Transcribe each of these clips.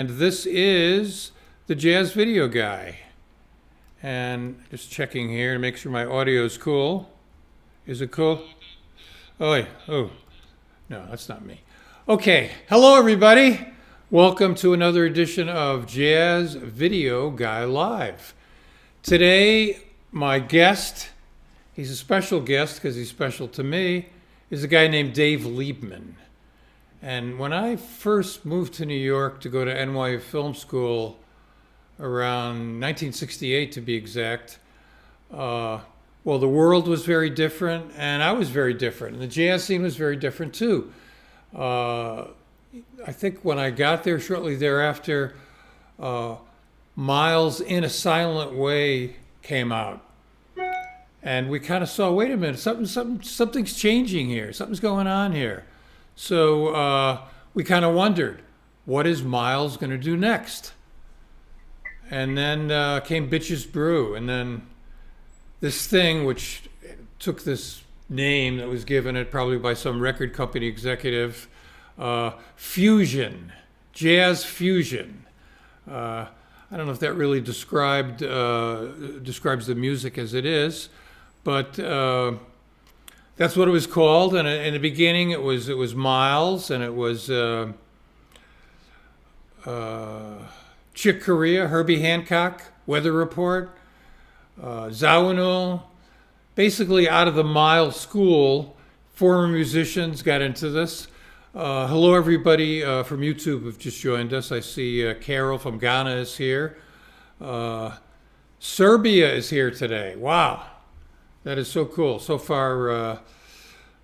And this is the Jazz Video Guy. And just checking here to make sure my audio is cool. Is it cool? Oh, yeah. Oh, no, that's not me. Okay, hello everybody. Welcome to another edition of Jazz Video Guy Live. Today, my guest, he's a special guest because he's special to me, is a guy named Dave Liebman. And when I first moved to New York to go to NYU Film School around 1968 to be exact, well, the world was very different and I was very different. And the jazz scene was very different too. I think when I got there shortly thereafter, Miles in a Silent Way came out. And we kind of saw, wait a minute, something's changing here. Something's going on here. So we kind of wondered, what is Miles going to do next? And then came Bitches Brew. And then this thing, which took this name that was given it probably by some record company executive, fusion, jazz fusion. I don't know if that really describes the music as it is, but that's what it was called. And in the beginning, it was Miles, and it was Chick Corea, Herbie Hancock, Weather Report, Zawinul. Basically, out of the Miles school, former musicians got into this. Hello, everybody from YouTube who've just joined us. I see Carol from Ghana is here. Serbia is here today. Wow, that is so cool. So far,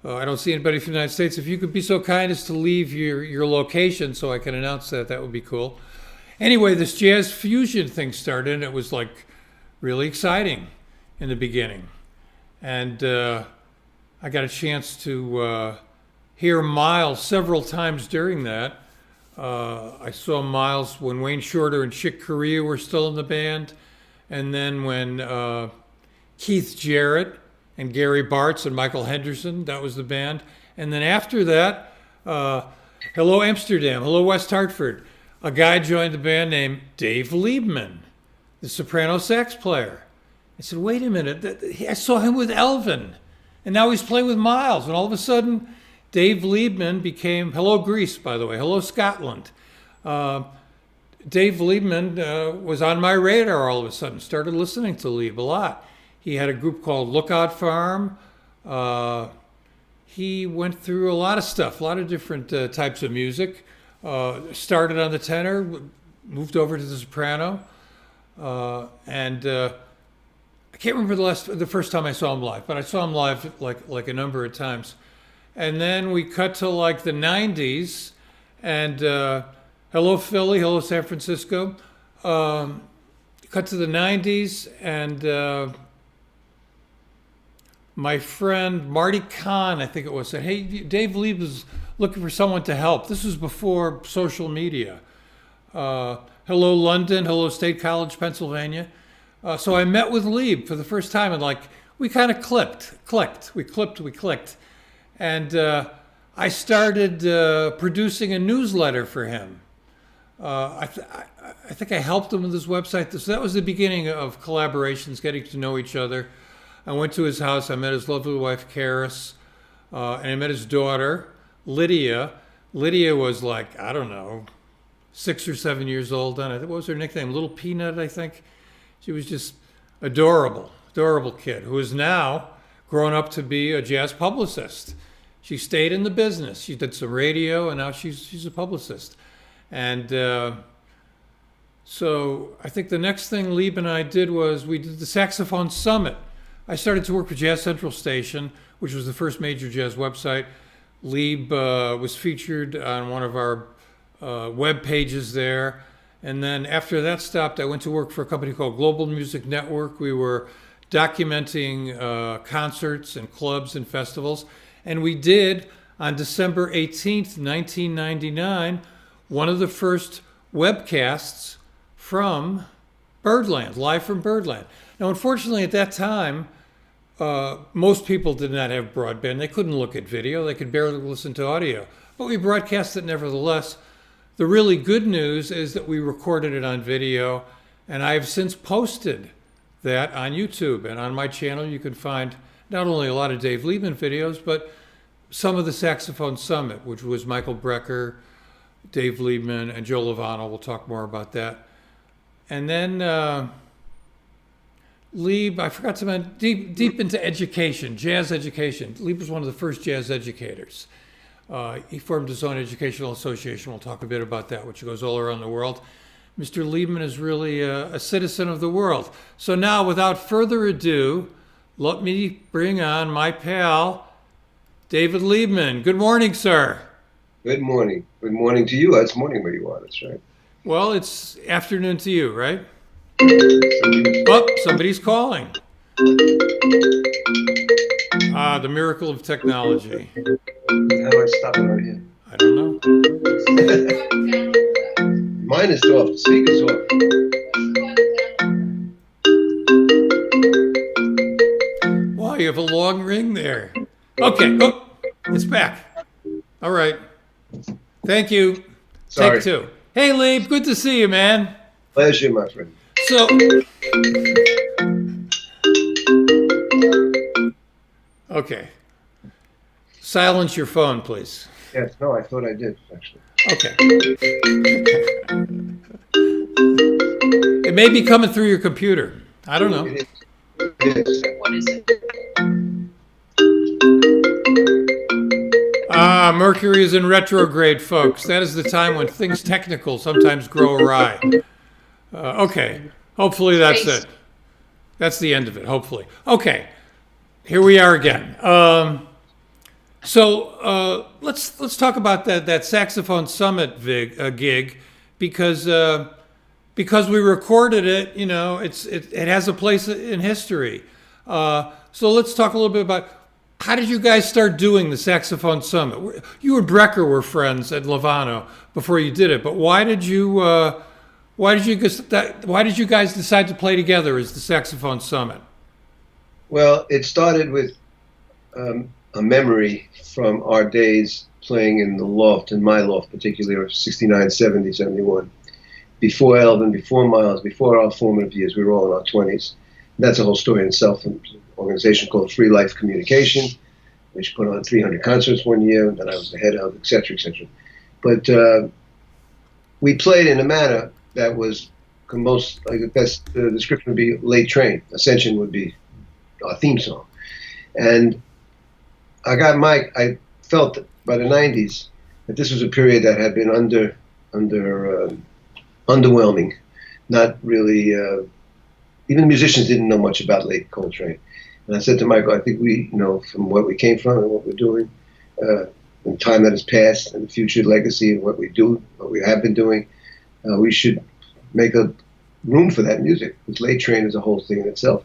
I don't see anybody from the United States. If you could be so kind as to leave your location so I can announce that, that would be cool. Anyway, this jazz fusion thing started, and it was like really exciting in the beginning. And I got a chance to hear Miles several times during that. I saw Miles when Wayne Shorter and Chick Corea were still in the band. And then when Keith Jarrett and Gary Bartz and Michael Henderson, that was the band. And then after that, hello Amsterdam, hello West Hartford. A guy joined the band named Dave Liebman, the soprano sax player. I said, wait a minute, I saw him with Elvin, and now he's playing with Miles. And all of a sudden, Dave Liebman became, hello Greece, by the way, hello Scotland. Dave Liebman was on my radar all of a sudden, started listening to Lieb a lot. He had a group called Lookout Farm. He went through a lot of stuff, a lot of different types of music. Started on the tenor, moved over to the soprano, and I can't remember the first time I saw him live, but I saw him live like a number of times. And then we cut to like the 90s, and hello Philly, hello San Francisco. Cut to the 90s, and my friend Marty Kahn, I think it was, said, hey, Dave Lieb was looking for someone to help. This was before social media. Hello London, hello State College, Pennsylvania. So I met with Lieb for the first time, and like we kind of clicked. We clicked. And I started producing a newsletter for him. I think I helped him with his website. So that was the beginning of collaborations, getting to know each other. I went to his house. I met his lovely wife, Karis, and I met his daughter, Lydia. Lydia was like, I don't know, 6 or 7 years old then. What was her nickname? Little Peanut, I think. She was just adorable kid who is now grown up to be a jazz publicist. She stayed in the business. She did some radio, and now she's a publicist. And so I think the next thing Lieb and I did was we did the Saxophone Summit. I started to work for Jazz Central Station, which was the first major jazz website. Lieb was featured on one of our web pages there. And then after that stopped, I went to work for a company called Global Music Network. We were documenting concerts and clubs and festivals. And we did, on December 18th, 1999, one of the first webcasts from Birdland, live from Birdland. Now, unfortunately, at that time, most people did not have broadband. They couldn't look at video. They could barely listen to audio. But we broadcast it nevertheless The really good news is that we recorded it on video, and I have since posted that on YouTube. And on my channel, you can find not only a lot of Dave Liebman videos, but some of the Saxophone Summit, which was Michael Brecker, Dave Liebman, and Joe Lovano. We'll talk more about that. And then Lieb, I forgot to mention, deep into education, jazz education. Lieb was one of the first jazz educators. He formed his own educational association. We'll talk a bit about that, which goes all around the world. Mr. Liebman is really a citizen of the world. So now, without further ado, let me bring on my pal, David Liebman. Good morning, sir. Good morning. Good morning to you. It's morning where you are, that's right. Well, it's afternoon to you, right? Oh, somebody's calling. Ah, the miracle of technology. How do I stop it right here? I don't know. Mine is off. The speaker's off. Wow, you have a long ring there. Okay. Oh, it's back. All right. Thank you. Sorry. Take two. Hey, Lieb. Good to see you, man. Pleasure, my friend. So, okay. Silence your phone, please. Yes, no, I thought I did, actually. Okay. It may be coming through your computer. I don't know. It is. What is it? Ah, Mercury is in retrograde, folks. That is the time when things technical sometimes grow awry. Okay. Hopefully that's it. That's the end of it, hopefully. Okay. Here we are again. So let's talk about that Saxophone Summit gig because we recorded it. You know, it has a place in history. So let's talk a little bit about how did you guys start doing the Saxophone Summit? You and Brecker were friends at Lovano before you did it, but why did you guys decide to play together as the Saxophone Summit? Well, it started with a memory from our days playing in the loft, in my loft particularly, of 69, 70, 71. Before Elvin, before Miles, before our formative years, we were all in our 20s. That's a whole story in itself. An organization called Free Life Communication, which put on 300 concerts one year, that I was the head of, et cetera, et cetera. But we played in a manner that was most, like the best description would be Late Train. Ascension would be our theme song. And I felt that by the 90s that this was a period that had been underwhelming. Not really, even the musicians didn't know much about late Coltrane. And I said to Michael, I think we, from what we came from and what we're doing, and time that has passed and the future legacy of what we do, what we have been doing, we should make a room for that music. Because Late Train is a whole thing in itself.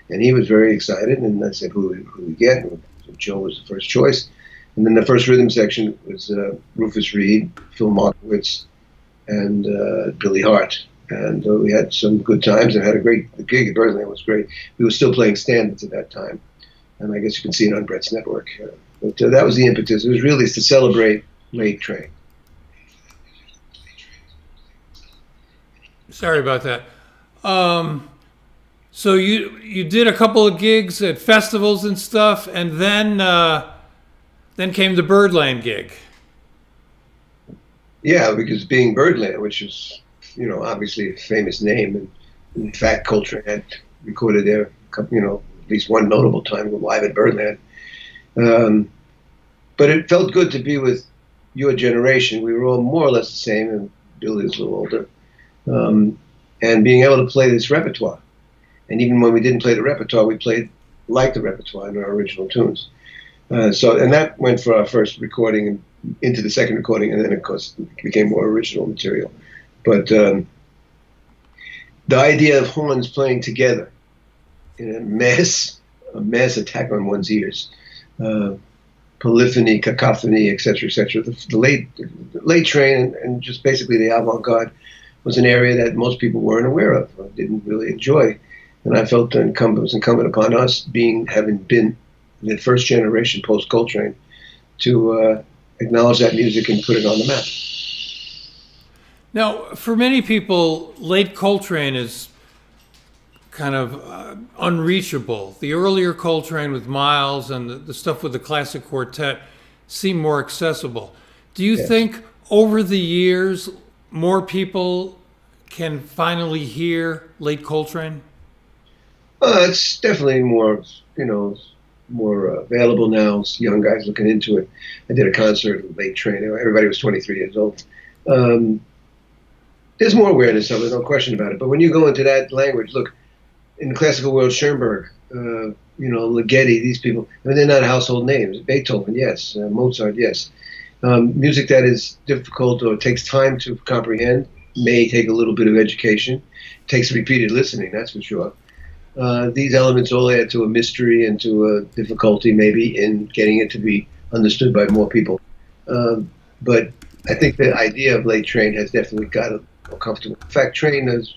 And he was very excited, and I said, who we get? And Joe was the first choice. And then the first rhythm section was Rufus Reed, Phil Markowitz, and Billy Hart. And we had some good times and had a great gig at Berlin. It was great. We were still playing standards at that time. And I guess you can see it on Brett's network. But that was the impetus. It was really to celebrate Late Train. Sorry about that. So you did a couple of gigs at festivals and stuff, and then came the Birdland gig. Yeah, because being Birdland, which is obviously a famous name, and in fact Coltrane had recorded there, at least one notable time live at Birdland. But it felt good to be with your generation. We were all more or less the same, and Billy was a little older, and being able to play this repertoire. And even when we didn't play the repertoire, we played like the repertoire in our original tunes. And that went for our first recording and into the second recording, and then of course it became more original material. But the idea of horns playing together in a mass attack on one's ears, polyphony, cacophony, etc., etc. The late train and just basically the avant-garde was an area that most people weren't aware of, or didn't really enjoy. And I felt it was incumbent upon us, having been the first generation post-Coltrane, to acknowledge that music and put it on the map. Now, for many people, late Coltrane is kind of unreachable. The earlier Coltrane with Miles and the stuff with the classic quartet seem more accessible. Do you Yes. think over the years more people can finally hear late Coltrane? It's definitely more, more available now. Young guys looking into it. I did a concert with Late Train. Everybody was 23 years old. There's more awareness of it, no question about it. But when you go into that language, look, in the classical world, Schoenberg, Ligeti, these people, I mean, they're not household names. Beethoven, yes. Mozart, yes. Music that is difficult or takes time to comprehend may take a little bit of education. Takes repeated listening, that's for sure. These elements all add to a mystery and to a difficulty maybe in getting it to be understood by more people. But I think the idea of Late Train has definitely got more comfortable. In fact, Train is,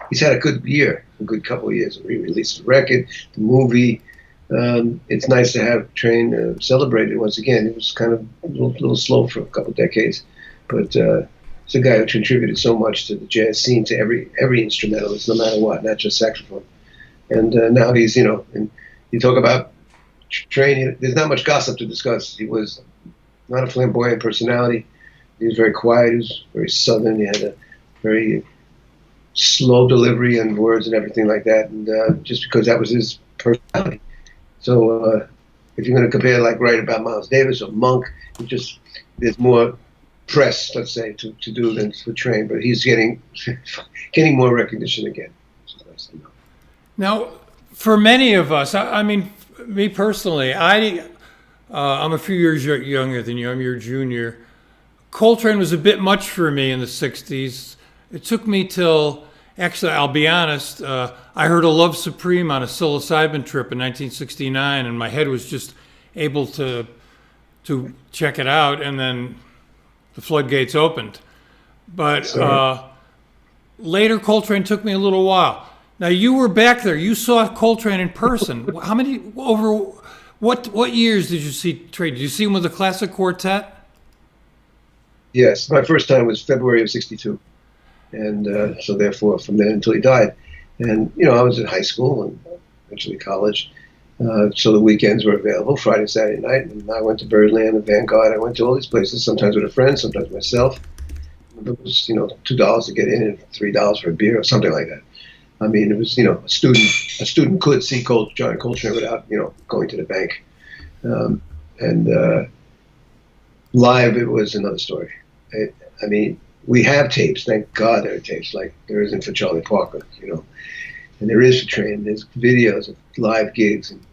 he's had a good year, a good couple of years. We released the record, the movie. It's nice to have Train celebrated once again. It was kind of a little slow for a couple of decades, but it's a guy who contributed so much to the jazz scene, to every instrumentalist, no matter what, not just saxophone. And now he's, and you talk about Train, there's not much gossip to discuss. He was not a flamboyant personality. He was very quiet. He was very southern. He had a very slow delivery and words and everything like that. And just because that was his personality. So if you're going to compare, write about Miles Davis or Monk, there's more press, let's say, to do than for Train. But he's getting more recognition again. So that's enough. Now, for many of us, I mean, me personally, I'm a few years younger than you. I'm your junior. Coltrane was a bit much for me in the 60s. It took me till, actually, I'll be honest, I heard A Love Supreme on a psilocybin trip in 1969, and my head was just able to check it out, and then the floodgates opened. But later, Coltrane took me a little while. Now, you were back there. You saw Coltrane in person. What years did you see Train? Did you see him with the classic quartet? Yes, my first time was February of '62, and so therefore from then until he died. And I was in high school and eventually college, so the weekends were available, Friday, Saturday night, and I went to Birdland and Vanguard. I went to all these places, sometimes with a friend, sometimes myself. It was $2 to get in and $3 for a beer or something like that. I mean, it was a student could see John Coltrane without going to the bank, and live it was another story. I mean, we have tapes. Thank God there are tapes, like there isn't for Charlie Parker, and there is for Train. There's videos of live gigs and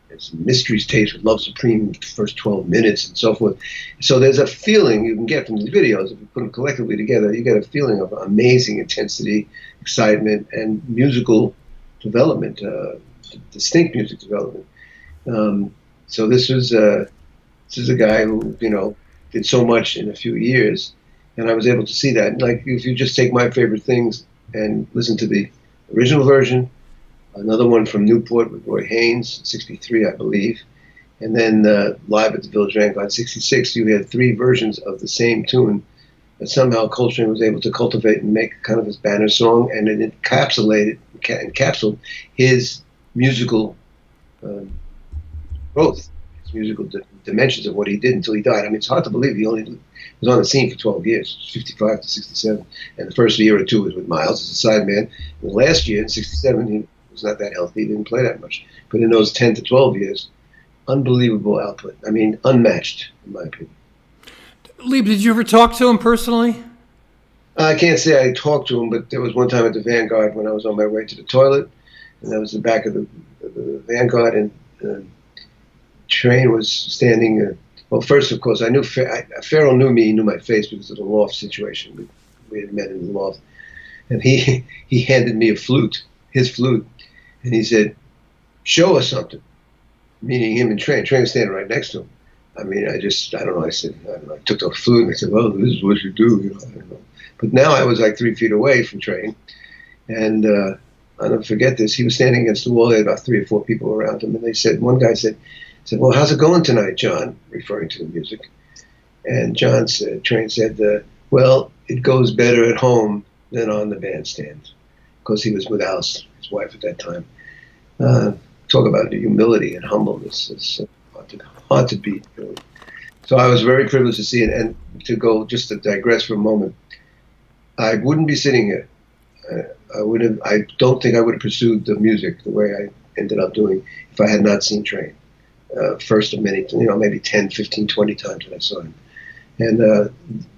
there's mysteries tapes with Love Supreme, the first 12 minutes and so forth. So there's a feeling you can get from the videos. If you put them collectively together, you get a feeling of amazing intensity, excitement, and musical development, distinct music development. So this is a guy who, did so much in a few years, and I was able to see that. Like, if you just take My Favorite Things and listen to the original version, another one from Newport with Roy Haynes, '63, I believe, and then live at the Village Vanguard, '66, you had three versions of the same tune that somehow Coltrane was able to cultivate and make kind of his banner song, and it encapsulated his musical growth, his musical dimensions of what he did until he died. I mean, it's hard to believe he only was on the scene for 12 years, 55 to 67, and the first year or two was with Miles as a sideman. And the last year, in '67, he was not that healthy, he didn't play that much. But in those 10 to 12 years, unbelievable output. I mean, unmatched, in my opinion. Lieb, did you ever talk to him personally? I can't say I talked to him, but there was one time at the Vanguard when I was on my way to the toilet, and I was in the back of the Vanguard, and Train was standing. Well, first, of course, I knew Farrell knew me. He knew my face because of the loft situation. We had met in the loft, and he handed me a flute, his flute, and he said, "Show us something," meaning him and Train. Train was standing right next to him. I mean, I don't know. I said, I took the flute and I said, "Well, this is what you do." I don't know. But now I was like 3 feet away from Train, and I'll never forget this. He was standing against the wall. There had about 3 or 4 people around him, and one guy said, "Well, how's it going tonight, John?" referring to the music. And Train said, "Well, it goes better at home than on the bandstand, because he was with Alice, his wife at that time. Talk about the humility and humbleness. It's hard to beat, really. So I was very privileged to see it, and to go, just to digress for a moment, I wouldn't be sitting here. I don't think I would have pursued the music the way I ended up doing if I had not seen Train. First of many, maybe 10, 15, 20 times that I saw him. And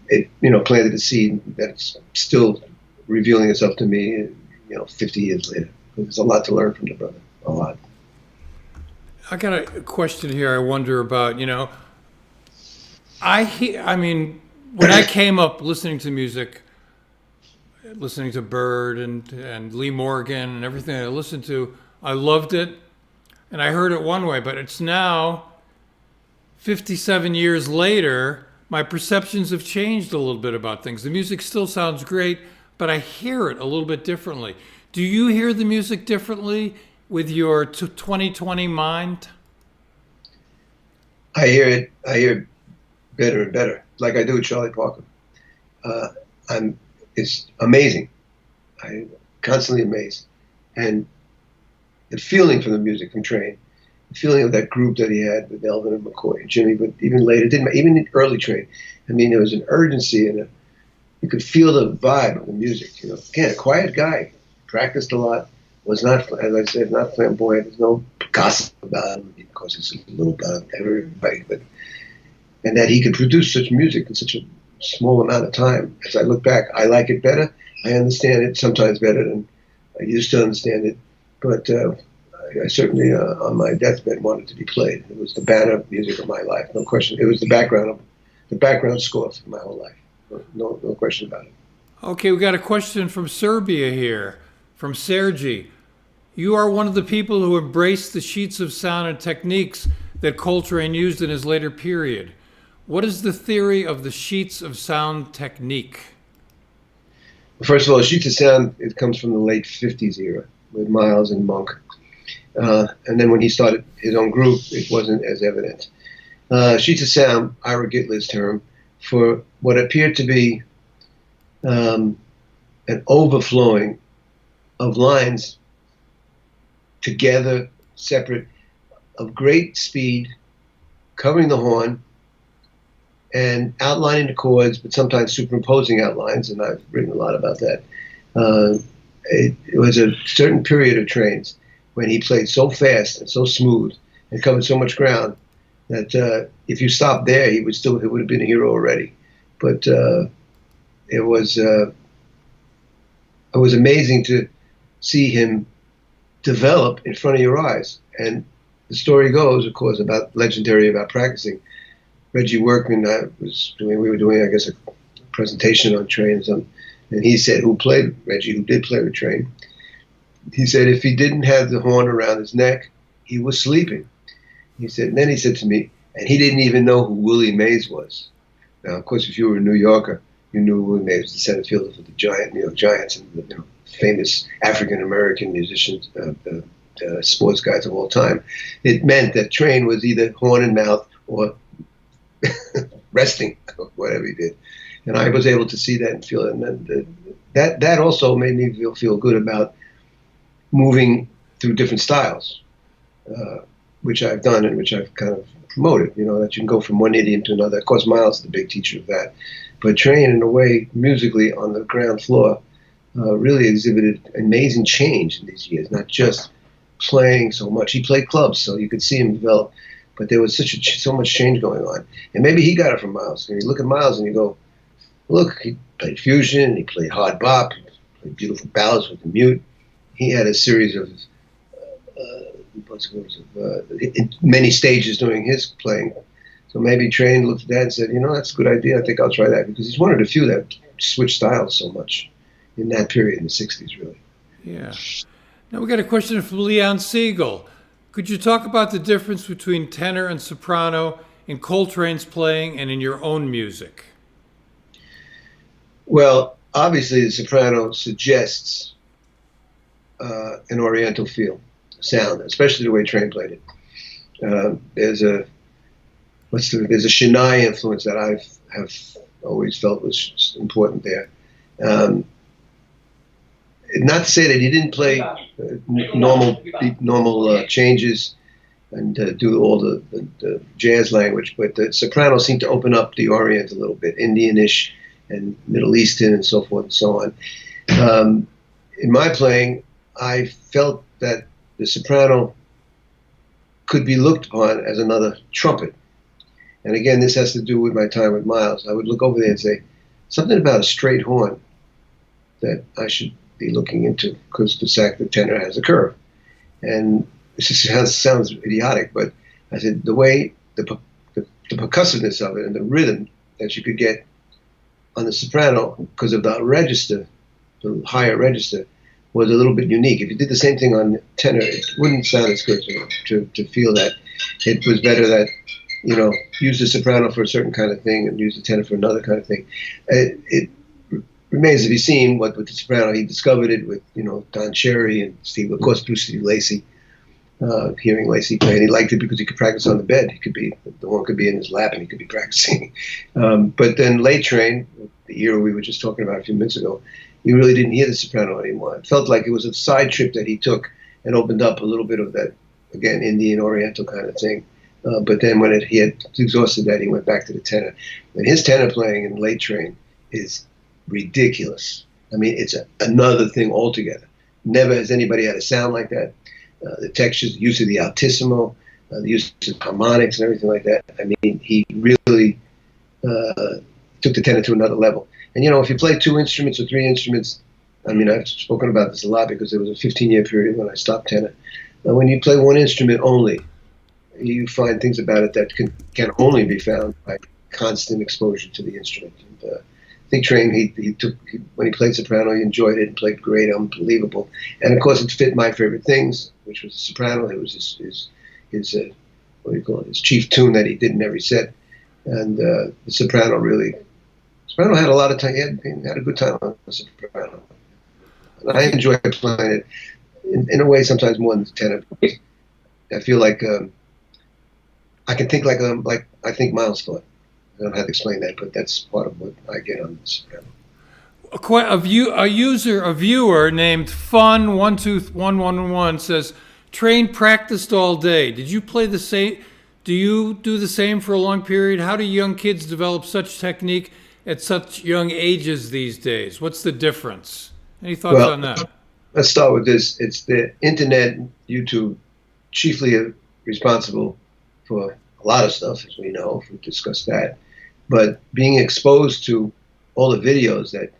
it, planted a seed that's still revealing itself to me, 50 years later. There's a lot to learn from the brother, a lot. I got a question here I wonder about, I mean, when I came up listening to music, listening to Bird and Lee Morgan and everything I listened to, I loved it, and I heard it one way, but it's now, 57 years later, my perceptions have changed a little bit about things. The music still sounds great, but I hear it a little bit differently. Do you hear the music differently with your 2020 mind? I hear it better and better, like I do with Charlie Parker. It's amazing. I'm constantly amazed. And the feeling from the music from Train, the feeling of that group that he had with Elvin and McCoy and Jimmy, but even later, even in early Train, I mean, there was an urgency and you could feel the vibe of the music. Again, a quiet guy, practiced a lot, was not, as I said, not flamboyant. There's no gossip about him, because it's a little about everybody, and that he could produce such music in such a small amount of time. As I look back, I like it better. I understand it sometimes better than I used to understand it. But I certainly, on my deathbed, wanted to be played. It was the banner music of my life, no question. It was the background score for my whole life, no question about it. Okay, we got a question from Serbia here, from Sergi. You are one of the people who embraced the sheets of sound and techniques that Coltrane used in his later period. What is the theory of the sheets of sound technique? First of all, sheets of sound, it comes from the late 50s era with Miles and Monk. And then when he started his own group, it wasn't as evident. Sheets of sound, Ira Gitler's term, for what appeared to be an overflowing of lines together, separate, of great speed, covering the horn, and outlining the chords, but sometimes superimposing outlines, and I've written a lot about that. It was a certain period of Train's when he played so fast and so smooth and covered so much ground that if you stopped there, it would have been a hero already. But it was amazing to see him develop in front of your eyes. And the story goes, of course, about practicing. Reggie Workman, we were doing, I guess, a presentation on Train, and he said, Reggie, who did play with Train, he said if he didn't have the horn around his neck, he was sleeping. He said, and then he said to me, and he didn't even know who Willie Mays was. Now, of course, if you were a New Yorker, you knew Willie Mays was the center fielder for the New York Giants, and the famous African-American musicians, sports guys of all time. It meant that Train was either horn and mouth or resting, whatever he did. And I was able to see that and feel it. And that also made me feel good about moving through different styles, which I've done and which I've kind of promoted, that you can go from one idiom to another. Of course, Miles is the big teacher of that. But Train, in a way, musically on the ground floor, really exhibited amazing change in these years, not just playing so much. He played clubs, so you could see him develop. But there was so much change going on. And maybe he got it from Miles. And you look at Miles and you go, look, he played fusion, he played hard bop, he played beautiful ballads with the mute. He had a series of many stages during his playing. So maybe Train looked at that and said, that's a good idea. I think I'll try that. Because he's one of the few that switched styles so much in that period in the 60s, really. Yeah. Now we got a question from Leon Siegel. Could you talk about the difference between tenor and soprano in Coltrane's playing and in your own music? Well, obviously the soprano suggests an Oriental feel, sound, especially the way Train played it. There's a Chennai influence that I have always felt was important there. Not to say that he didn't play normal changes and do all the jazz language, but the soprano seemed to open up the Orient a little bit, Indianish and Middle Eastern and so forth and so on. In my playing, I felt that the soprano could be looked upon as another trumpet. And again, this has to do with my time with Miles. I would look over there and say, something about a straight horn that I should be looking into, because the tenor has a curve. And this sounds idiotic, but I said the way, the percussiveness of it and the rhythm that you could get on the soprano because of the register, the higher register, was a little bit unique. If you did the same thing on tenor, it wouldn't sound as good to feel that. It was better that, you know, use the soprano for a certain kind of thing and use the tenor for another kind of thing. It remains to be seen what with the soprano. He discovered it with, you know, Don Cherry and Steve, of course, through Steve Lacy. Hearing Lacy play, and he liked it because he could practice on the bed. He could be, the horn could be in his lap and he could be practicing. But then late train, the era we were just talking about a few minutes ago, you really didn't hear the soprano anymore. It felt like it was a side trip that he took and opened up a little bit of that, again, Indian Oriental kind of thing. But then when he had exhausted that, he went back to the tenor. And his tenor playing in late train is ridiculous. I mean, it's another thing altogether. Never has anybody had a sound like that. The textures, the use of the altissimo, the use of harmonics and everything like that. I mean, he really took the tenor to another level. And, you know, if you play 2 instruments or 3 instruments, I mean, I've spoken about this a lot because there was a 15-year period when I stopped tenor. When you play 1 instrument only, you find things about it that can only be found by constant exposure to the instrument. And, I think Train, when he played soprano, he enjoyed it and played great, unbelievable. And of course, it fit my favorite things, which was the soprano. It was his what do you call it? His chief tune that he did in every set. And the soprano had a lot of time. He had a good time on the soprano. And I enjoy playing it in a way sometimes more than the tenor. I feel like I can think like I think Miles thought. I don't know how to explain that, but that's part of what I get on the soprano. A viewer named Fun12111 says, Train practiced all day. Did you play the same? Do you do the same for a long period? How do young kids develop such technique at such young ages these days? What's the difference? Any thoughts on that? Let's start with this. It's the internet, YouTube, chiefly responsible for a lot of stuff, as we know, if we discussed that. But being exposed to all the videos that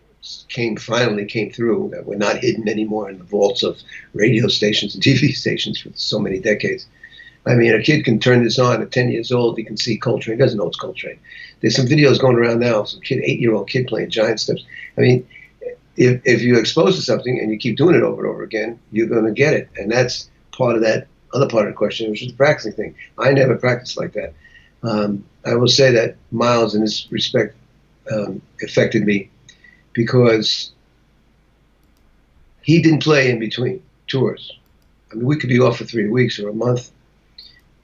finally came through, that were not hidden anymore in the vaults of radio stations and TV stations for so many decades. I mean, a kid can turn this on at 10 years old. He can see Coltrane. He doesn't know it's Coltrane. There's some videos going around now. Some 8-year-old kid playing giant steps. I mean, if you're exposed to something and you keep doing it over and over again, you're going to get it. And that's part of that other part of the question, which is the practicing thing. I never practiced like that. I will say that Miles, in this respect, affected me because he didn't play in between tours. I mean, we could be off for 3 weeks or a month,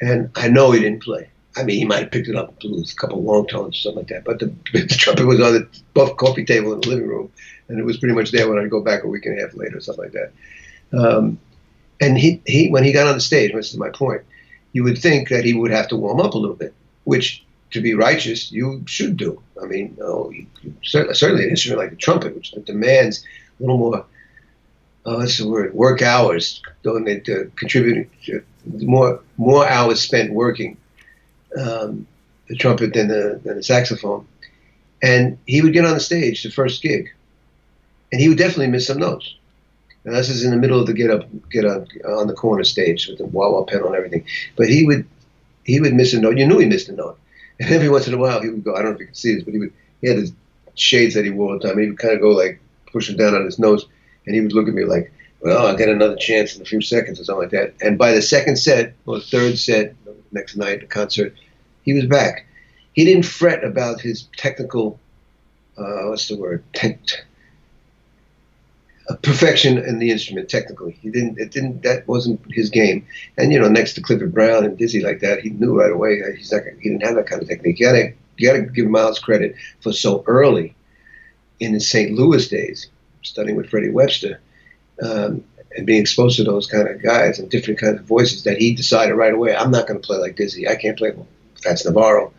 and I know he didn't play. I mean, he might have picked it up and blew a couple of long tones or something like that, but the trumpet was on the buff coffee table in the living room, and it was pretty much there when I'd go back a week and a half later or something like that. And he when he got on the stage, which is my point, you would think that he would have to warm up a little bit, which, to be righteous, you should do. I mean, certainly an instrument like the trumpet, which demands a little more, what's the word, work hours, contributing more hours spent working the trumpet than the saxophone. And he would get on the stage, the first gig, and he would definitely miss some notes. And this is in the middle of the get up on the corner stage with the wah-wah pedal and everything. But he would miss a note. You knew he missed a note. And every once in a while he would go, I don't know if you can see this, but he had his shades that he wore all the time. And he would kind of go like, push it down on his nose. And he would look at me like, well, I'll get another chance in a few seconds or something like that. And by the second set, or third set, next night, the concert, he was back. He didn't fret about his technical, perfection in the instrument technically. That wasn't his game. And, you know, next to Clifford Brown and Dizzy like that, he knew right away he didn't have that kind of technique. He had a got to give Miles credit for so early in his St. Louis days, studying with Freddie Webster, and being exposed to those kind of guys and different kinds of voices, that he decided right away, I'm not going to play like Dizzy. I can't play Fats Navarro,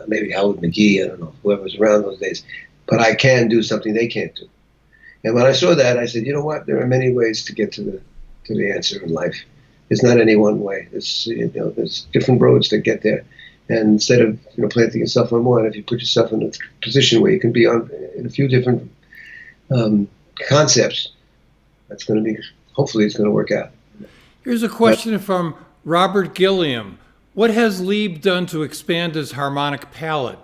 maybe Howard McGee, I don't know, whoever was around those days. But I can do something they can't do. And when I saw that, I said, you know what? There are many ways to get to the answer in life. There's not any one way. There's different roads to get there. And instead of planting yourself on one, if you put yourself in a position where you can be in a few different concepts, that's going to be, hopefully it's going to work out. Here's a question from Robert Gilliam. What has Lieb done to expand his harmonic palette?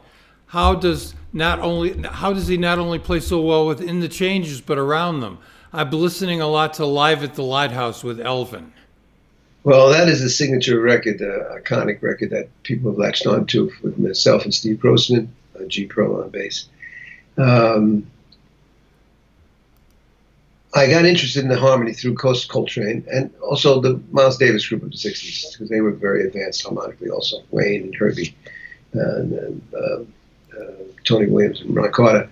How does he not only play so well within the changes, but around them? I've been listening a lot to Live at the Lighthouse with Elvin. Well, that is a signature record, iconic record that people have latched on to, with myself and Steve Grossman, G Pro on bass. I got interested in the harmony through Coltrane and also the Miles Davis group of the 60s, because they were very advanced harmonically also. Wayne and Herbie and Tony Williams and Ron Carter.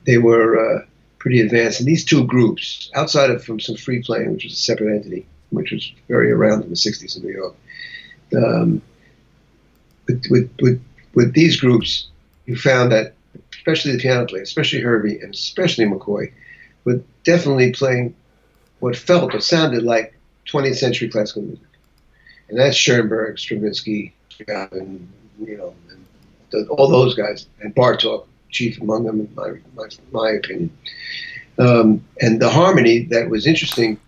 They were pretty advanced. And these two groups, outside of from some free playing, which was a separate entity, which was very around in the 60s in New York, with these groups, you found that, especially the piano players, especially Herbie and especially McCoy, were definitely playing what felt or sounded like 20th century classical music. And that's Schoenberg, Stravinsky, and all those guys, and Bartók, chief among them, in my opinion. And the harmony that was interesting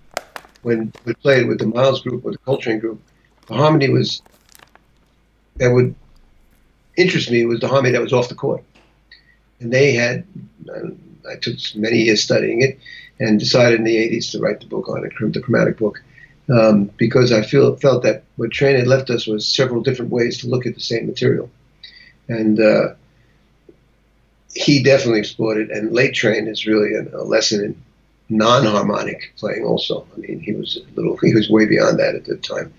when we played with the Miles group or the Coltrane group, the harmony that would interest me was the harmony that was off the chord. And they had, I took many years studying it and decided in the 80s to write the book on it, the chromatic book, because I felt that what Train had left us was several different ways to look at the same material. And he definitely explored it. And late Train is really a lesson in non-harmonic playing also. I mean, he was way beyond that at the time.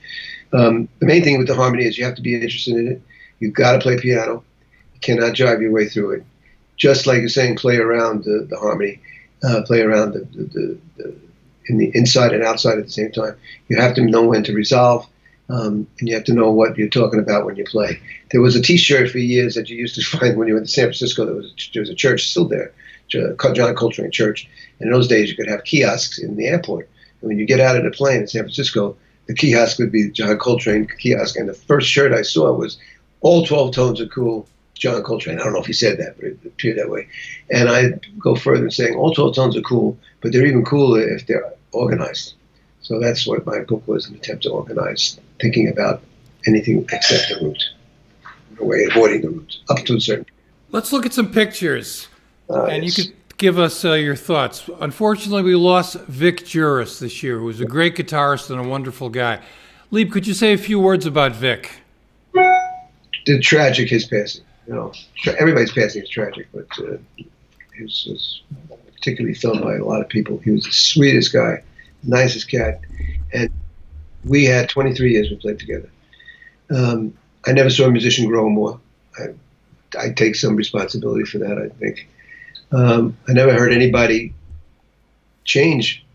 The main thing with the harmony is you have to be interested in it. You've got to play piano. You cannot jive your way through it. Just like you're saying, play around the harmony, play around in the inside and outside at the same time. You have to know when to resolve, and you have to know what you're talking about when you play. There was a T-shirt for years that you used to find when you went to San Francisco. There was a church still there, John Coltrane Church. And in those days, you could have kiosks in the airport. And when you get out of the plane in San Francisco, the kiosk would be John Coltrane kiosk. And the first shirt I saw was all 12 tones are cool, John Coltrane. I don't know if he said that, but it appeared that way. And I go further in saying all 12 tones are cool, but they're even cooler if they're organized. So that's what my book was, an attempt to organize, thinking about anything except the root, in a way avoiding the root, up to a certain point. Let's look at some pictures, and yes. you could give us your thoughts. Unfortunately, we lost Vic Juris this year, who was a great guitarist and a wonderful guy. Lieb, could you say a few words about Vic? The tragic, his passing. Everybody's passing is tragic, but his was particularly felt by a lot of people. He was the sweetest guy, nicest cat, and we had 23 years we played together. I never saw a musician grow more. I take some responsibility for that, I think. I never heard anybody change,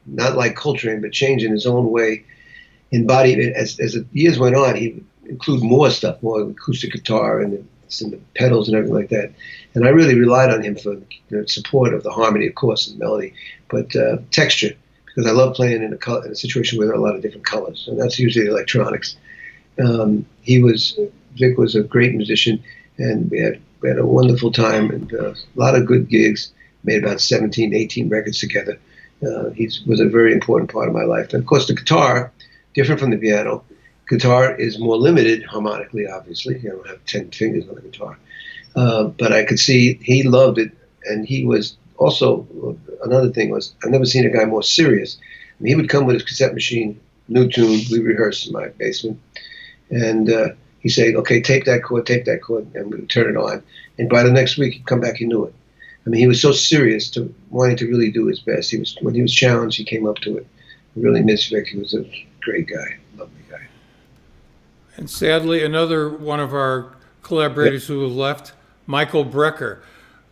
not like Coltrane, but change in his own way, embody it. As the years went on, he would include more stuff, more acoustic guitar and the pedals and everything like that. And I really relied on him for the support of the harmony, of course, and melody, but texture, because I love playing in a situation where there are a lot of different colors, and that's usually electronics. Vic was a great musician, and we had a wonderful time and a lot of good gigs, made about 17, 18 records together. He was a very important part of my life. And of course, the guitar, different from the piano, guitar is more limited harmonically, obviously. You don't have 10 fingers on the guitar. But I could see he loved it. And he was also, another thing was, I've never seen a guy more serious. I mean, he would come with his cassette machine, new tune, we rehearsed in my basement. And he'd say, okay, tape that chord, and we would turn it on. And by the next week, he'd come back, he knew it. I mean, he was so serious to wanting to really do his best. When he was challenged, he came up to it. I really miss Vic. He was a great guy, lovely guy. And sadly, another one of our collaborators who have left. Michael Brecker.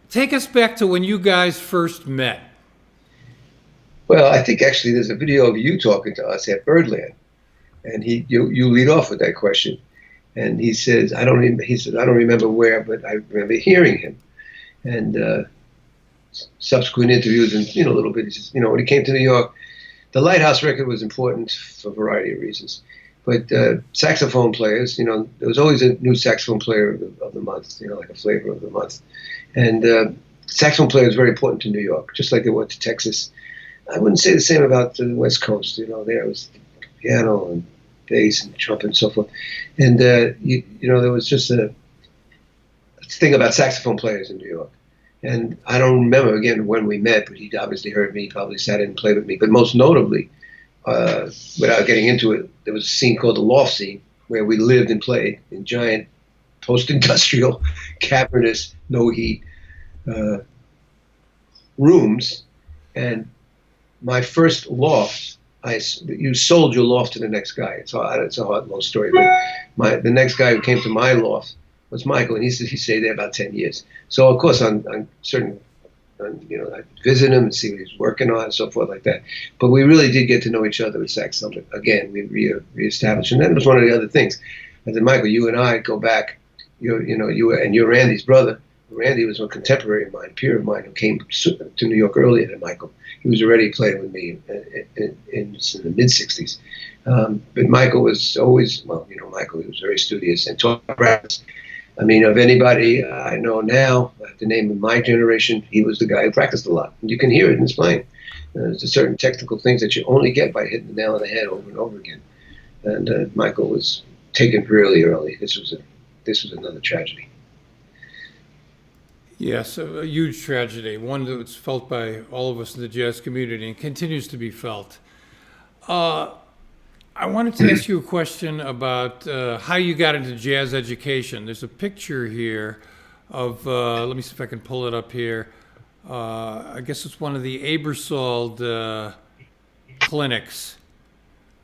Take us back to when you guys first met. Well, I think actually there's a video of you talking to us at Birdland, and you lead off with that question, and he says, I don't remember where, but I remember hearing him, and subsequent interviews and a little bit. He says, when he came to New York, the Lighthouse record was important for a variety of reasons, but saxophone players, there was always a new saxophone player of the month, like a flavor of the month, and saxophone player is very important to New York, just like it was to Texas. I wouldn't say the same about the West Coast. There was piano and bass and trumpet and so forth. And, there was just a thing about saxophone players in New York. And I don't remember, again, when we met, but he obviously heard me, probably sat in and played with me. But most notably, without getting into it, there was a scene called the Loft Scene, where we lived and played in giant post-industrial, cavernous, no heat rooms. And my first loft, you sold your loft to the next guy. It's a hard, long story. But the next guy who came to my loft was Michael, and he said he stayed there about 10 years. So of course, I'd visit him and see what he's working on and so forth like that. But we really did get to know each other at Sax Summit. Again, we reestablished, and that was one of the other things. I said, Michael, you and I go back. You're Randy's brother. Randy was a contemporary of mine, peer of mine, who came to New York earlier than Michael. He was already playing with me in the mid-'60s. But Michael was always, Michael, he was very studious and taught practice. I mean, of anybody I know now, the name of my generation, he was the guy who practiced a lot. And you can hear it in his playing. There's certain technical things that you only get by hitting the nail on the head over and over again. And Michael was taken really early. This was another tragedy. Yes, a huge tragedy, one that's felt by all of us in the jazz community and continues to be felt. I wanted to ask you a question about how you got into jazz education. There's a picture here of, let me see if I can pull it up here. I guess it's one of the Aebersold clinics.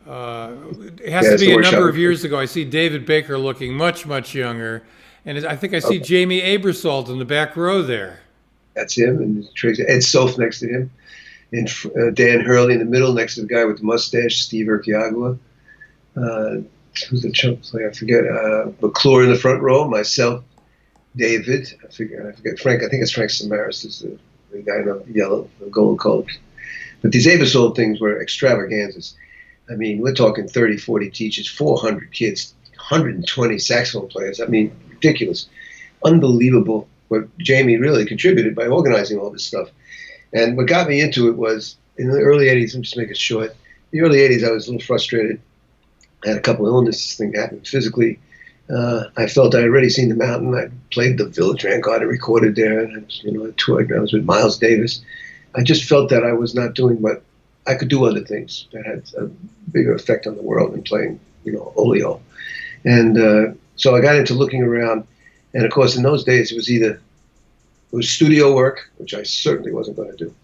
It has to be a number of years ago. I see David Baker looking much, much younger. And I think I see Jamie Aebersold in the back row there. That's him, and Ed Sof next to him, and Dan Hurley in the middle next to the guy with the mustache, Steve Urquiagua. Who's the trumpet player? I forget. McClure in the front row, myself, David. I forget Frank. I think it's Frank Samaras is the guy in the yellow, the gold coat. But these Aebersold things were extravaganzas. I mean, we're talking 30, 40 teachers, 400 kids, 120 saxophone players. I mean, ridiculous, unbelievable what Jamie really contributed by organizing all this stuff. And what got me into it was in the early 80s, let me just make it short. In the early 80s, I was a little frustrated. I had a couple of illnesses, things happened physically. I felt I had already seen the mountain. I played the Village Vanguard and recorded there, and I toured. I was with Miles Davis. I just felt that I was not doing what I could do, other things that had a bigger effect on the world than playing, oleo. And so I got into looking around, and of course in those days it was studio work, which I certainly wasn't going to do,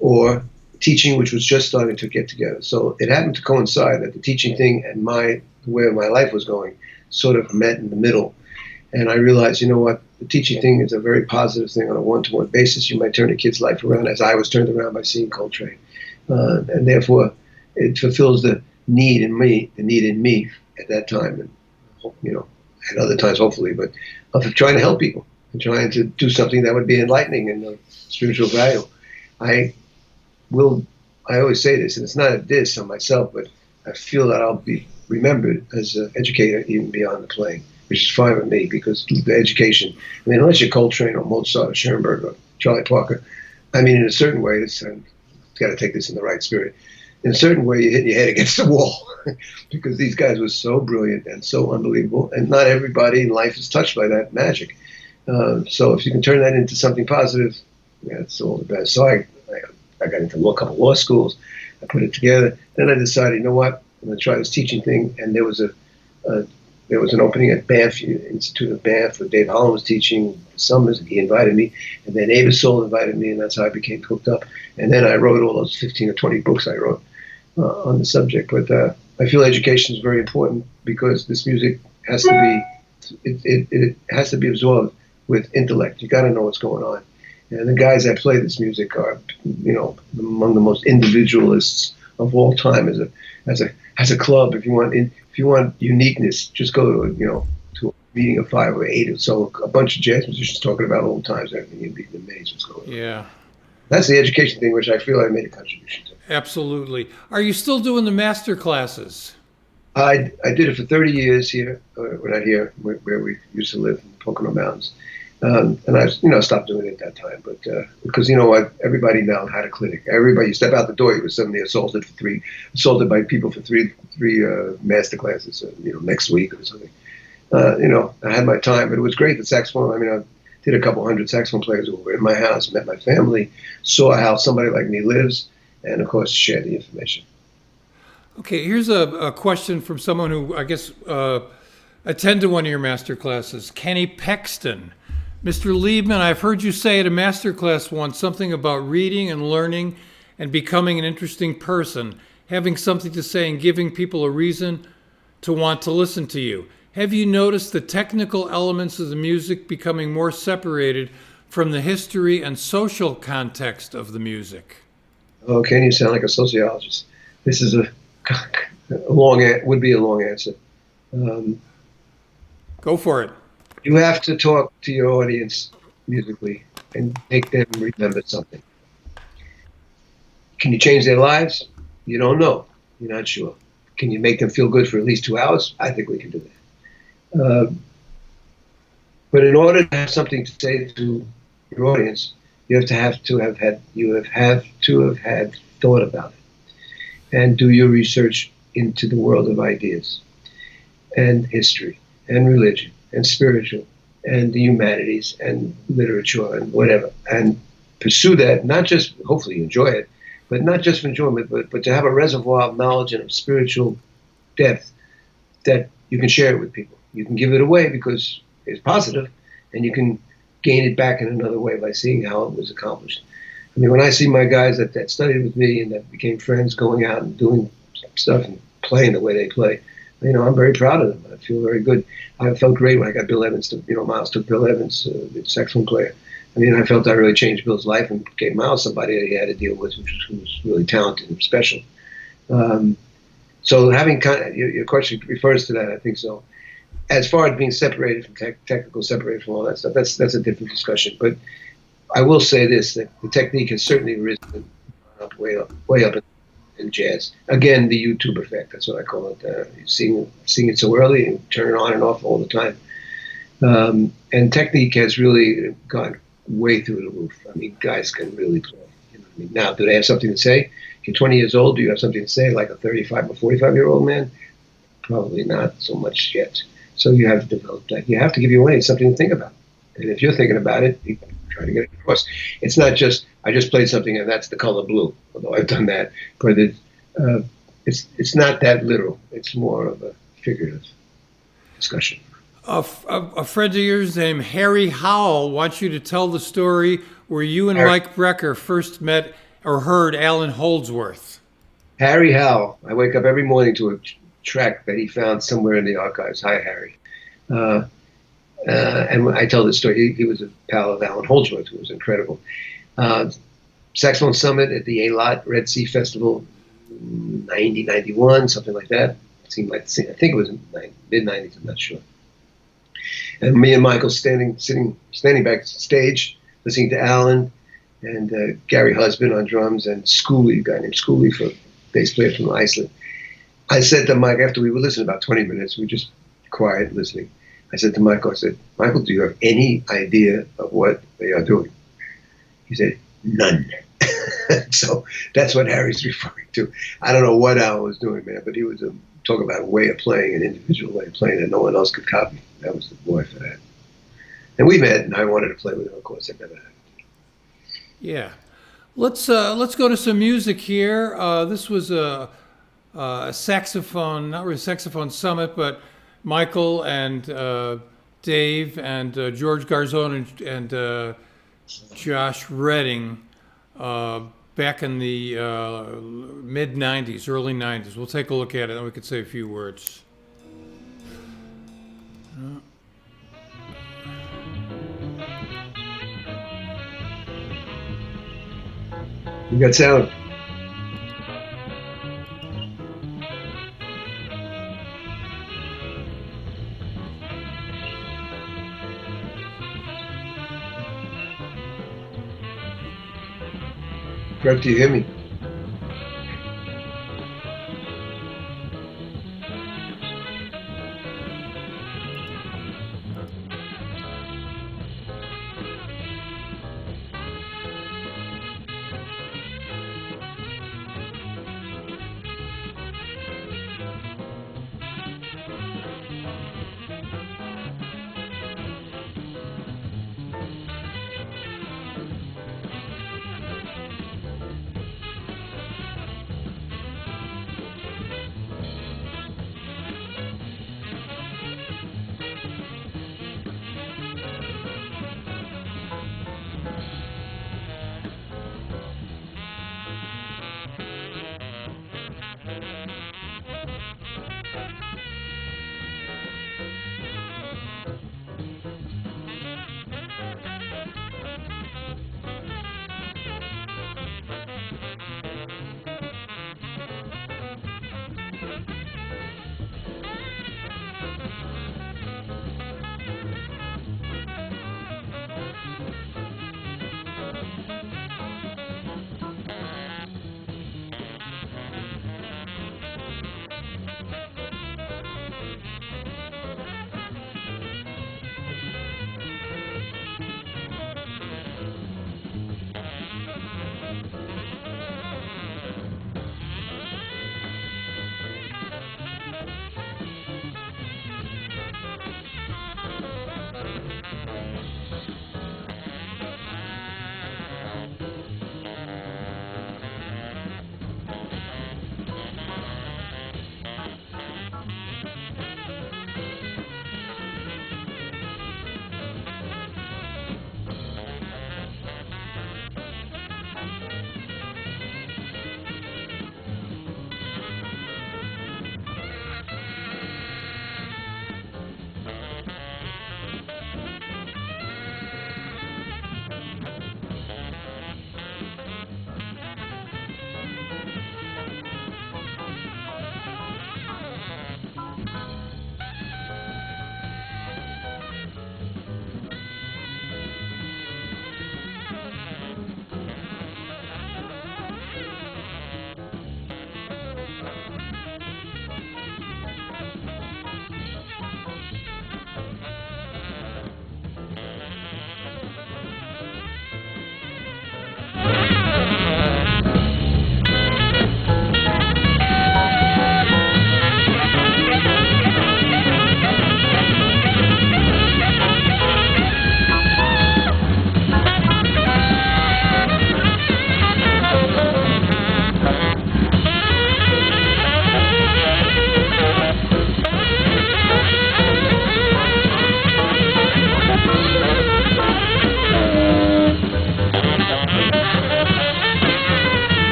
or teaching, which was just starting to get together. So it happened to coincide that the teaching thing and the way my life was going sort of met in the middle. And I realized, the teaching thing is a very positive thing on a one-to-one basis. You might turn a kid's life around, as I was turned around by seeing Coltrane. And therefore, it fulfills the need in me at that time, and at other times hopefully, but of trying to help people and trying to do something that would be enlightening and of spiritual value. I always say this, and it's not a diss on myself, but I feel that I'll be remembered as an educator even beyond the playing, which is fine with me, because the education, unless you're Coltrane or Mozart or Schoenberg or Charlie Parker, in a certain way, I've got to take this in the right spirit. In a certain way, you hit your head against the wall because these guys were so brilliant and so unbelievable, and not everybody in life is touched by that magic. So if you can turn that into something positive, that's all the best. So I got into a couple law schools. I put it together. Then I decided, I'm going to try this teaching thing. And there was an opening at Banff Institute of Banff where Dave Holland was teaching summers, and he invited me. And then Aebersold invited me, and that's how I became hooked up. And then I wrote all those 15 or 20 books I wrote on the subject. But I feel education is very important because this music has to be it has to be absorbed with intellect. You got to know what's going on. And the guys that play this music are, among the most individualists of all time as a club. If you want uniqueness, just go to to a meeting of 5 or 8 or so, a bunch of jazz musicians talking about old times. Everything, you'd be amazed what's going on. Yeah. That's the education thing, which I feel I made a contribution to. Absolutely. Are you still doing the master classes? I did it for 30 years here, we're not here, where we used to live in the Pocono Mountains. And I stopped doing it at that time, but because everybody now had a clinic. Everybody, you step out the door, you were suddenly assaulted by people for three master classes, next week or something. I had my time, but it was great. The saxophone, I did a couple hundred saxophone players over in my house, met my family, saw how somebody like me lives, and of course shared the information. Okay, here's a question from someone who I guess attended one of your master classes, Kenny Pexton. Mr. Liebman, I've heard you say at a master class once something about reading and learning and becoming an interesting person, having something to say and giving people a reason to want to listen to you. Have you noticed the technical elements of the music becoming more separated from the history and social context of the music? Oh, Kenny, you sound like a sociologist. This is would be a long answer. Go for it. You have to talk to your audience musically and make them remember something. Can you change their lives? You don't know. You're not sure. Can you make them feel good for at least 2 hours? I think we can do that. But in order to have something to say to your audience, you have to have had thought about it and do your research into the world of ideas and history and religion and spiritual and the humanities and literature and whatever, and pursue that, not just hopefully you enjoy it, but not just for enjoyment, but to have a reservoir of knowledge and of spiritual depth that you can share it with people. You can give it away because it's positive, and you can gain it back in another way by seeing how it was accomplished. When I see my guys that studied with me and that became friends going out and doing stuff and playing the way they play, I'm very proud of them. I feel very good. I felt great when I got Bill Evans Miles took Bill Evans, the saxophone player. I felt I really changed Bill's life and gave Miles somebody that he had to deal with, who was really talented and special. So having your question refers to that, I think so. As far as being separated from technical, separated from all that stuff, that's a different discussion. But I will say this, that the technique has certainly risen way up in jazz. Again, the YouTube effect, that's what I call it. Seeing it so early and turn it on and off all the time. And technique has really gone way through the roof. Guys can really play. Now, do they have something to say? If you're 20 years old, do you have something to say like a 35 or 45-year-old man? Probably not so much yet. So you have to develop that. You have to give your audience something to think about. And if you're thinking about it, you try to get it across. It's not just, I just played something and that's the color blue, although I've done that. But it's not that literal. It's more of a figurative discussion. A friend of yours named Harry Howell wants you to tell the story where you and Mike Brecker first met or heard Alan Holdsworth. Harry Howell. I wake up every morning to a track that he found somewhere in the archives. Hi, Harry. And when I tell this story, he was a pal of Alan Holdsworth, who was incredible. Saxophone Summit at the A-Lot Red Sea Festival, 90, 91, something like that. It seemed like, I think it was mid-90s, I'm not sure. And me and Michael standing backstage, listening to Alan and Gary Husband on drums and Schooley, a guy named Schooley, for bass player from Iceland. I said to Mike, after we were listening about 20 minutes, we were just quiet listening. I said to Michael, Michael, do you have any idea of what they are doing? He said, none. So that's what Harry's referring to. I don't know what Alan was doing, man, but he was talk about a way of playing, an individual way of playing that no one else could copy. That was the boy for that. And we met, and I wanted to play with him. Of course, I never had. Yeah, let's go to some music here. This was a saxophone, not really Saxophone Summit, but Michael and Dave and George Garzone and Josh Redding back in the mid-90s, early 90s. We'll take a look at it and we could say a few words. You got sound. Greg, do you hear me?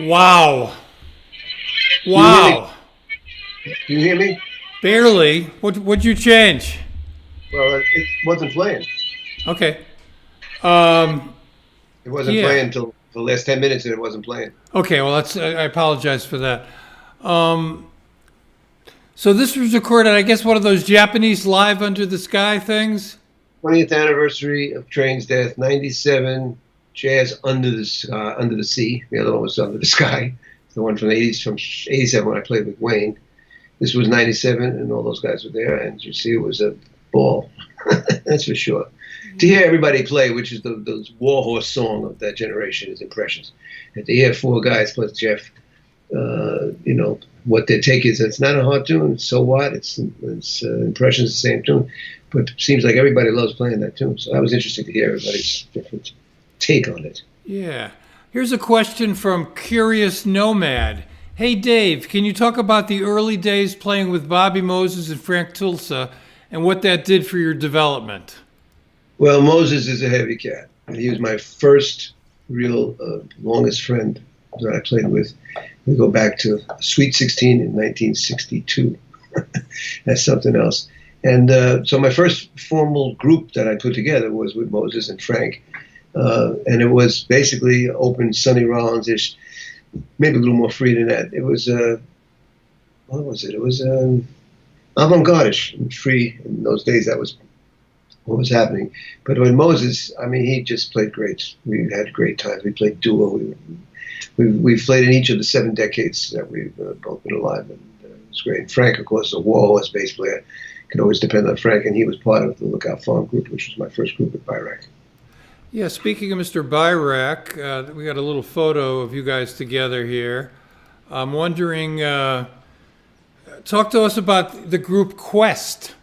Wow. Do you hear me? Wow. Do you hear me? Barely. What'd you change? Well, it wasn't playing. Okay. It wasn't Yeah. playing until the last 10 minutes, and it wasn't playing. Okay, well, I apologize for that. So this was recorded, I guess, one of those Japanese live under the sky things? 20th anniversary of Train's death, 97, Jazz Under the Sea. The other one was Under the Sky. The one from the 80s, from 87 when I played with Wayne. This was 97, and all those guys were there, and you see it was a ball. That's for sure. To hear everybody play, which is the warhorse song of that generation, is Impressions. And to hear four guys plus Jeff, what their take is, it's not a hard tune. So what? It's Impressions, the same tune. But it seems like everybody loves playing that tune. So that was interesting to hear everybody's different take on it. Yeah. Here's a question from Curious Nomad. Hey, Dave, can you talk about the early days playing with Bobby Moses and Frank Tulsa and what that did for your development? Well, Moses is a heavy cat. He was my first real longest friend that I played with. We go back to Sweet 16 in 1962. That's something else. And so my first formal group that I put together was with Moses and Frank. And it was basically open Sonny Rollins-ish, maybe a little more free than that. It was, what was it? It was avant-garde-ish and free. In those days, that was what was happening. But with Moses, I mean, he just played great. We had great times. We played duo. We played in each of the 7 decades that we've both been alive, and it was great. Frank, of course, a warhorse bass player. Could always depend on Frank, and he was part of the Lookout Farm group, which was my first group at Byrack. Yeah, speaking of Mr. Byrack, we got a little photo of you guys together here. I'm wondering, talk to us about the group Quest.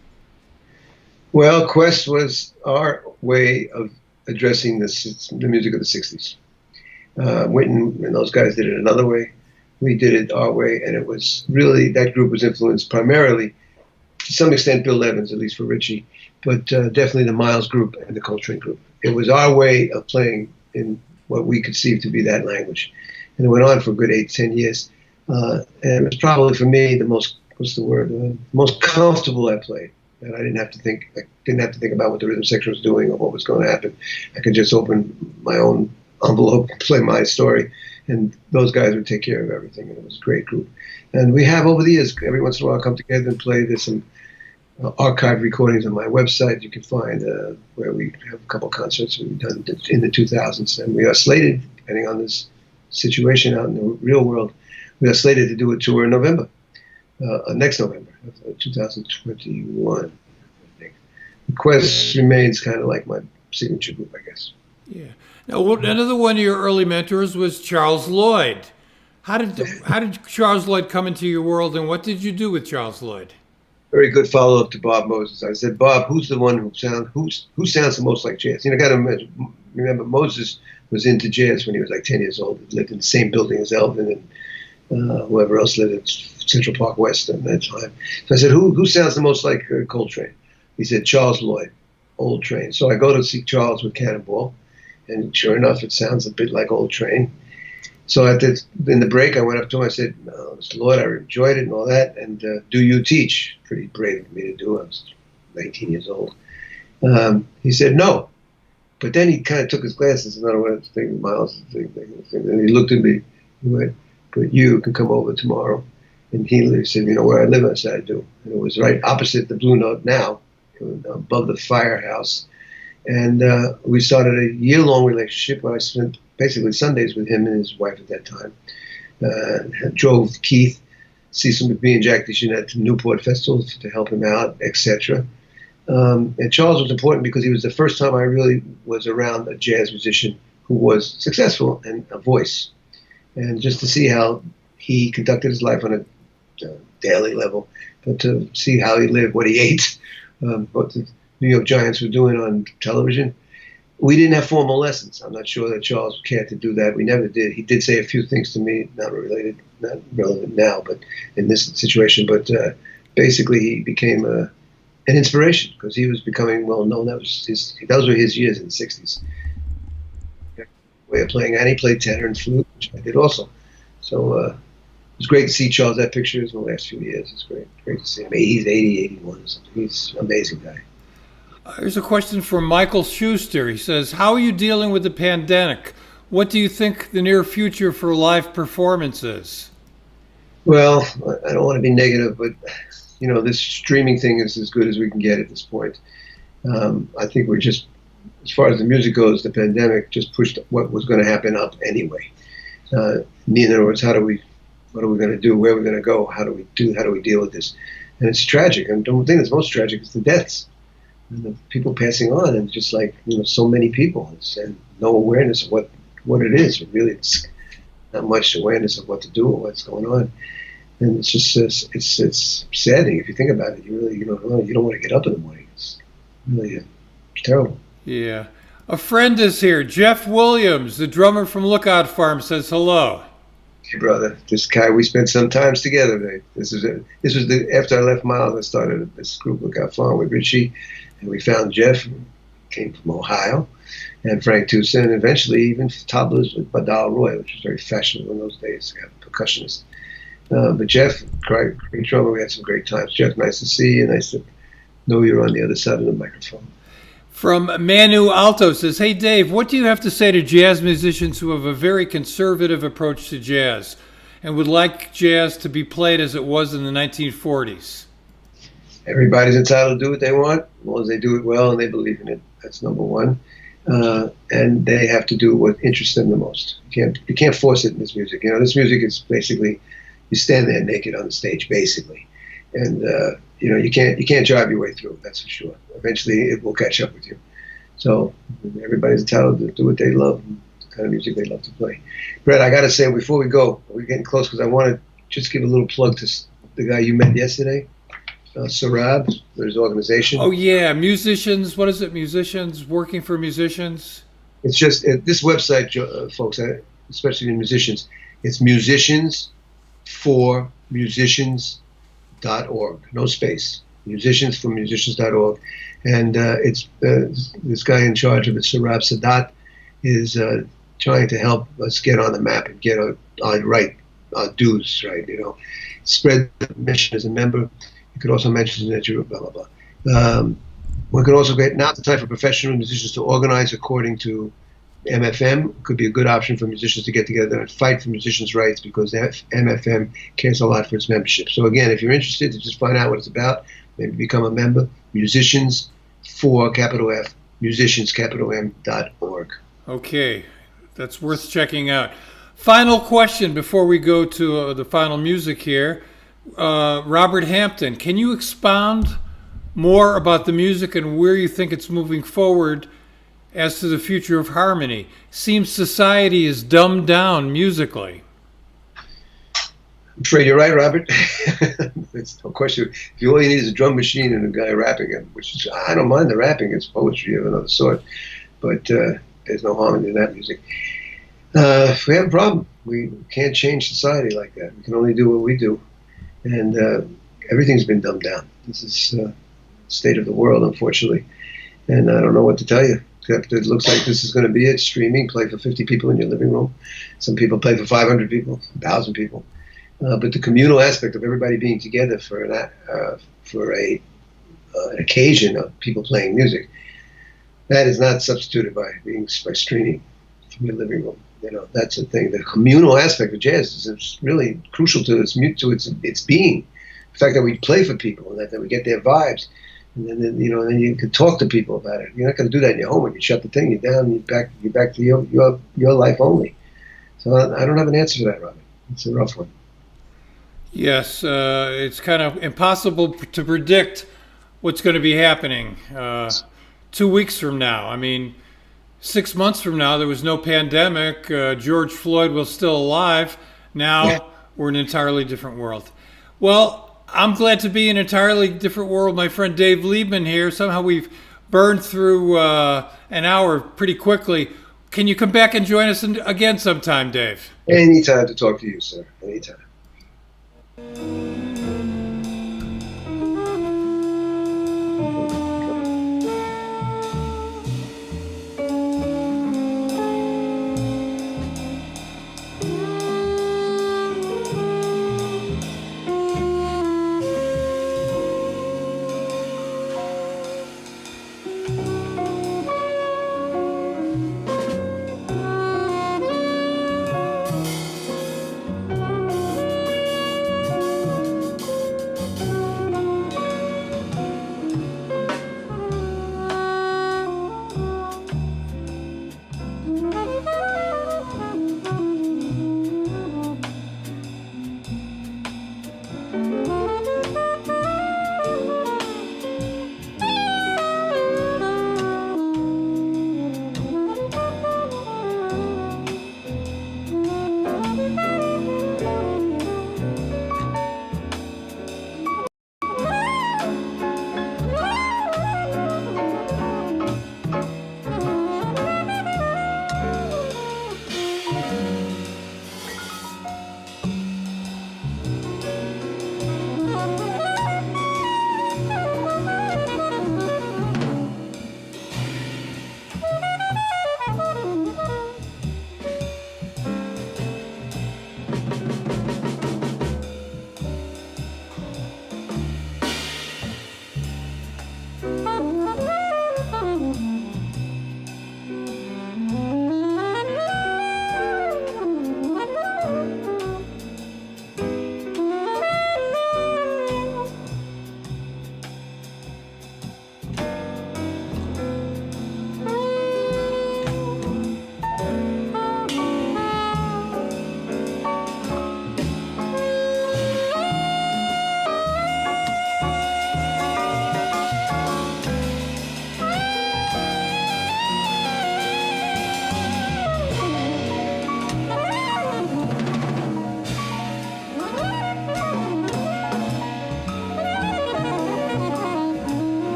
Well, Quest was our way of addressing the music of the 60s. Wynton and those guys did it another way. We did it our way, and it was really, that group was influenced primarily, to some extent, Bill Evans, at least for Ritchie, but definitely the Miles group and the Coltrane group. It was our way of playing in what we conceived to be that language. And it went on for a good 8-10 years. And it was probably, for me, the most, most comfortable I played. And I didn't have to think about what the rhythm section was doing or what was going to happen. I could just open my own envelope, play my story, and those guys would take care of everything. And it was a great group. And we have, over the years, every once in a while, come together and play. There's some archived recordings on my website you can find where we have a couple concerts we've done in the 2000s. And we are slated, depending on this situation out in the real world, we are slated to do a tour in November, next November, 2021, I think. Quest remains kind of like my signature group, I guess. Yeah. Now, another one of your early mentors was Charles Lloyd. How did Charles Lloyd come into your world, and what did you do with Charles Lloyd? Very good follow-up to Bob Moses. I said, Bob, who's the one who sounds the most like jazz? You know, got to remember, Moses was into jazz when he was like 10 years old. He lived in the same building as Elvin and whoever else lived at Central Park West at that time. So I said, who sounds the most like Coltrane? He said, Charles Lloyd, Old Train. So I go to see Charles with Cannonball, and sure enough, it sounds a bit like Old Train. So in the break, I went up to him. I said, Mr. Lloyd, I enjoyed it and all that. And do you teach? Pretty brave of me to do. I was 19 years old. He said, no. But then he kind of took his glasses and I don't know what to think, Miles. And he looked at me. He went, but you can come over tomorrow. And he said, you know where I live? I said, I do. And it was right opposite the Blue Note now, above the firehouse. And we started a year-long relationship where I spent basically Sundays with him and his wife at that time. Drove Keith, Cecil McBee, and Jack DeJohnette to Newport Festival to help him out, etc. And Charles was important because he was the first time I really was around a jazz musician who was successful and a voice. And just to see how he conducted his life on a daily level, but to see how he lived, what he ate, what the New York Giants were doing on television. We didn't have formal lessons. I'm not sure that Charles cared to do that. We never did. He did say a few things to me, not relevant now, but in this situation. But basically, he became an inspiration because he was becoming well known. Those were his years in the '60s. Way of playing, and he played tenor and flute, which I did also. So it was great to see Charles. That picture in the last few years. It's great to see him. He's 80, 81 or something. He's an amazing guy. Here's a question from Michael Schuster. He says, how are you dealing with the pandemic? What do you think the near future for live performance is? Well, I don't want to be negative, but this streaming thing is as good as we can get at this point. I think we're just, as far as the music goes, the pandemic just pushed what was going to happen up anyway. In other words, what are we going to do? Where are we going to go? How do we deal with this? And it's tragic. And the thing that's most tragic is the deaths. And the people passing on, and just like so many people, and no awareness of what it is. Really, it's not much awareness of what to do or what's going on, and it's just it's saddening if you think about it. You don't want to get up in the morning. It's really it's terrible. Yeah, a friend is here. Jeff Williams, the drummer from Lookout Farm, says hello. Hey, brother, this guy, we spent some times together, man. This was after I left Miles. I started this group Lookout Farm with Richie. And we found Jeff, who came from Ohio, and Frank Tucson, and eventually even toddlers with Badal Roy, which was very fashionable in those days to have a percussionist. But Jeff, great drummer, we had some great times. Jeff, nice to see you, nice to know you're on the other side of the microphone. From Manu Alto says, hey Dave, what do you have to say to jazz musicians who have a very conservative approach to jazz and would like jazz to be played as it was in the 1940s? Everybody's entitled to do what they want, as long as they do it well and they believe in it. That's number one. And they have to do what interests them the most. You can't force it in this music. This music is basically, you stand there naked on the stage, basically. And, you can't drive your way through, that's for sure. Eventually it will catch up with you. So everybody's entitled to do what they love, and the kind of music they love to play. Brett, I got to say, before we go, we're getting close, because I want to just give a little plug to the guy you met yesterday. Sarab, his organization. Oh yeah, musicians. What is it? Musicians working for musicians. It's just this website, folks, especially the musicians. It's musiciansformusicians.org. No space. Musiciansformusicians.org, and it's this guy in charge of it, Sarab Sadat, is trying to help us get on the map and get our dues right. Spread the mission as a member. You could also mention that you're blah, blah, blah. We could also get, now's the time for professional musicians to organize according to MFM. It could be a good option for musicians to get together and fight for musicians' rights, because MFM cares a lot for its membership. So again, if you're interested to just find out what it's about, maybe become a member, musicians M.org. Okay, that's worth checking out. Final question before we go to the final music here. Robert Hampton, can you expound more about the music and where you think it's moving forward as to the future of harmony? Seems society is dumbed down musically. I'm afraid you're right, Robert. It's no question. If all you need is a drum machine and a guy rapping it, which I don't mind the rapping, it's poetry of another sort, but there's no harmony in that music. We have a problem. We can't change society like that. We can only do what we do. And everything's been dumbed down. This is the state of the world, unfortunately. And I don't know what to tell you, except it looks like this is going to be it. Streaming, play for 50 people in your living room. Some people play for 500 people, 1,000 people. But the communal aspect of everybody being together for an occasion of people playing music, that is not substituted by streaming from your living room. That's the thing. The communal aspect of jazz is really crucial to its being. The fact that we play for people and that we get their vibes, and then you can talk to people about it. You're not going to do that in your home. When you shut the thing, you're down. You're back to your life only. So I don't have an answer for that, Robert. It's a rough one. Yes, it's kind of impossible to predict what's going to be happening 2 weeks from now. I mean, 6 months from now, there was no pandemic. George Floyd was still alive. Now we're in an entirely different world. Well, I'm glad to be in an entirely different world. My friend Dave Liebman here. Somehow we've burned through an hour pretty quickly. Can you come back and join us again sometime, Dave? Anytime to talk to you, sir. Anytime.